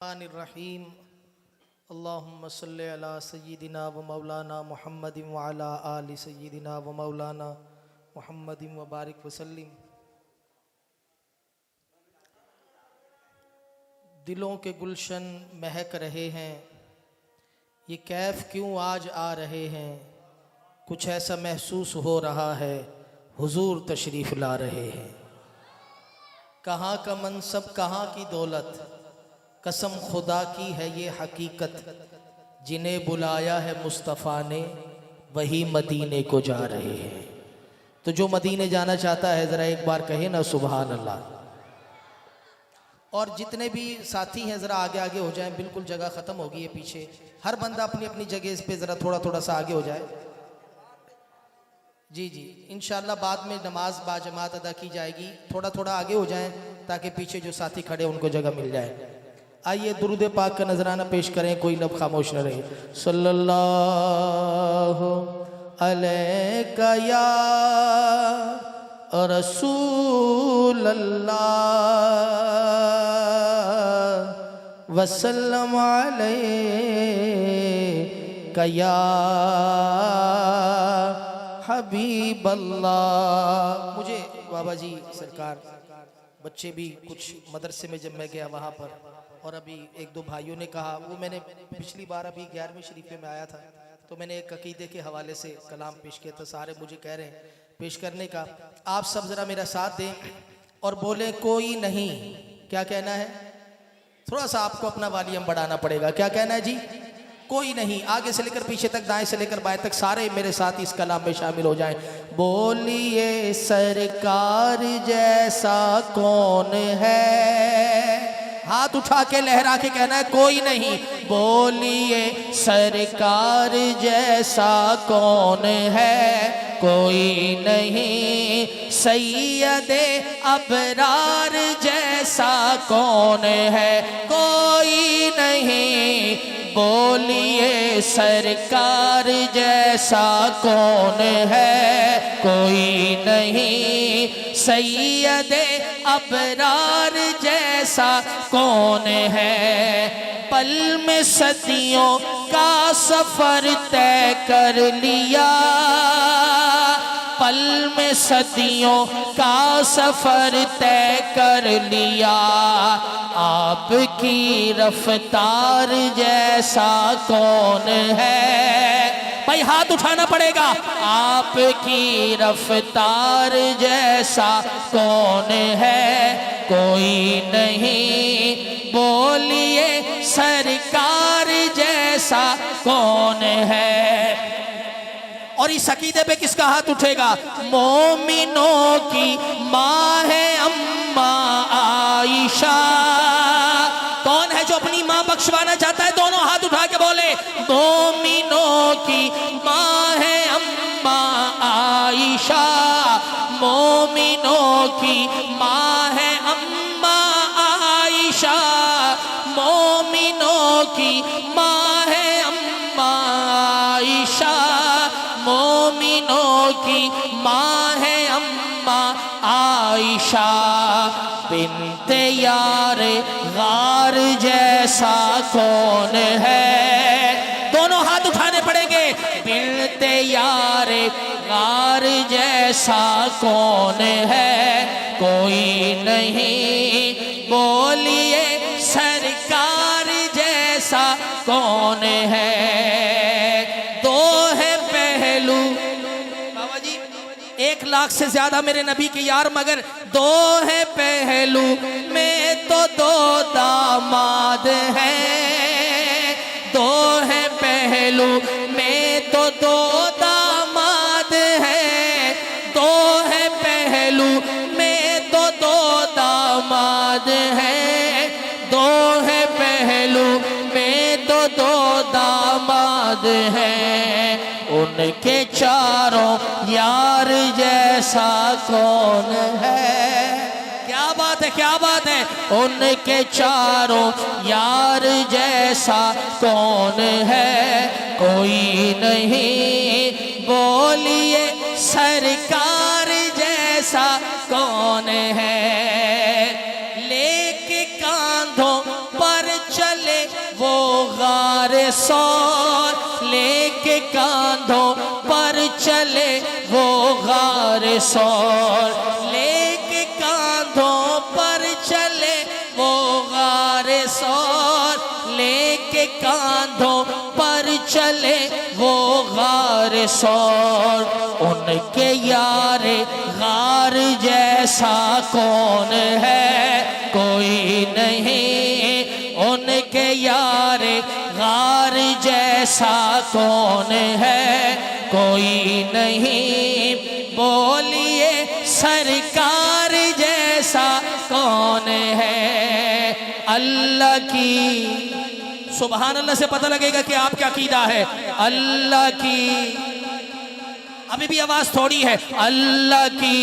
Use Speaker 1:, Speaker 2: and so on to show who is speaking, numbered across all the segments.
Speaker 1: रहमानिर्रहीम। अल्लाहुम्मा सल्लि अला सय्यिदिना व मौलाना मुहम्मदिन व अला आलि सय्यिदिना व मौलाना मुहम्मदिन व बारिक वसल्लिम। दिलों के गुलशन महक रहे हैं, ये कैफ क्यों आज आ रहे हैं। कुछ ऐसा महसूस हो रहा है, हुजूर तशरीफ़ ला रहे हैं। कहाँ का मनसब कहाँ की दौलत, कसम खुदा की है ये हकीकत। जिन्हें बुलाया है मुस्तफ़ा ने, वही मदीने को जा रहे हैं। तो जो मदीने जाना चाहता है ज़रा एक बार कहे ना सुभान अल्लाह। और जितने भी साथी हैं ज़रा आगे आगे हो जाएं, बिल्कुल जगह ख़त्म होगी है पीछे। हर बंदा अपनी अपनी जगह इस पे ज़रा थोड़ा थोड़ा सा आगे हो जाए। जी जी, इंशाअल्लाह बाद में नमाज बाजमात अदा की जाएगी। थोड़ा थोड़ा आगे हो जाएं ताकि पीछे जो साथी खड़े उनको जगह मिल जाए। आइए दुरूद पाक का नजराना पेश करें, कोई लब खामोश न रहे। सल्लल्लाहु अलैका या रसूल अल्लाह वसल्लम अलैका या हबीब अल्लाह। मुझे बाबा जी सरकार, बच्चे भी कुछ मदरसे में जब मैं गया वहाँ पर, और अभी एक दो भाइयों ने कहा, वो मैंने पिछली बार अभी 11वीं शरीफ में आया था तो मैंने एक अकीदे के हवाले से कलाम पेश किया था। सारे मुझे कह रहे हैं पेश करने का। आप सब ज़रा मेरा साथ दें और बोलें कोई नहीं। क्या कहना है? थोड़ा सा आपको अपना वॉल्यूम बढ़ाना पड़ेगा। क्या कहना है जी? कोई नहीं। आगे से लेकर पीछे तक, दाएं से लेकर बाएं तक सारे मेरे साथ इस कलाम में शामिल हो जाएं। बोलिए सरकार जैसा कौन है। हाथ उठा के लहरा के कहना है कोई नहीं। बोलिए सरकार जैसा कौन है। कोई नहीं। सैयदे अबरार जैसा कौन है। कोई नहीं। बोलिए सरकार जैसा कौन है। कोई नहीं। सैयदे अबरार जैसा कौन है। पल में सदियों का सफर तय कर लिया। पल में सदियों का सफर तय कर लिया। आपकी रफ्तार जैसा कौन है। भाई हाथ उठाना पड़ेगा। आपकी रफ्तार जैसा कौन है। कोई नहीं। बोलिए सरकार जैसा कौन है। और इस अकीदे पे किसका हाथ उठेगा? मोमिनों की माँ है अम्मा आयशा। कौन है जो अपनी माँ बख्शवाना चाहता है? दोनों हाथ उठा के बोले। मोमिनों की माँ है अम्मा आयशा। मोमिनों की माँ है अम्मा आयशा। मोमिनों की माँ है अम्मा आयशा। मोमिनों की माँ है अम्मा आयशा। बिन्ते यार गार जैसा कौन है। दोनों हाथ उठाने पड़ेंगे। बिन्ते यार गार जैसा कौन है। कोई नहीं। बोलिए सरकार जैसा कौन है। दो है पहलू बाबा जी, 1 लाख से ज्यादा मेरे नबी के यार, मगर दो है पहलू में तो दो दामाद हैं। दो है पहलू में तो दो दामाद हैं। दो है पहलू में तो दो दामाद हैं। दो है पहलू में तो दो दामाद हैं। उनके चारों यार जैसा कौन है। क्या बात है, क्या बात है। उनके चारों यार जैसा कौन है। कोई नहीं। बोलिए सरकार जैसा कौन है। लेके कांधों पर चल वो गारे सौर, लेके कांधों पर चले वो गारे सौर, लेके कांधों पर चले वो गारे सौर, लेके कांधों पर चले वो गारे सौर। उनके यारे गार जैसा कौन है, कोई नहीं। उनके यारे गार जैसा कौन है, कोई नहीं। बोलिए सरकार जैसा कौन है। अल्लाह की, सुभान अल्लाह से पता लगेगा कि आपका अकीदा है। अल्लाह की, अभी भी आवाज थोड़ी है। अल्लाह की,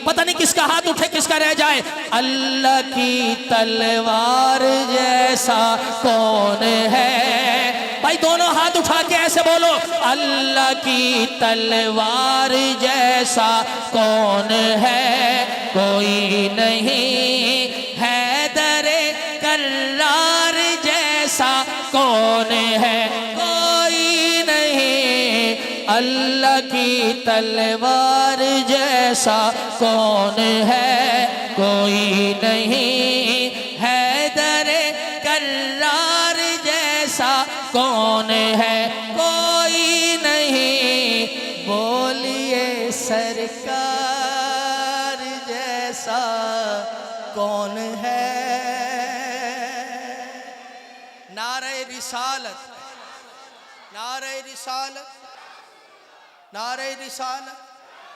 Speaker 1: पता नहीं किसका हाथ उठे किसका रह जाए। अल्लाह की तलवार जैसा कौन है। भाई दोनों हाथ उठा के ऐसे बोलो, अल्लाह की तलवार जैसा कौन है, कोई नहीं। हैदरे कर्रार जैसा कौन है, कोई नहीं। अल्लाह की तलवार जैसा कौन है, कोई नहीं। हैदरे कर्रार जैसा कौन है, कोई नहीं। बोलिए सरकार जैसा कौन है। नारे रिसालत, नारे रिसालत, नारे रिसालत।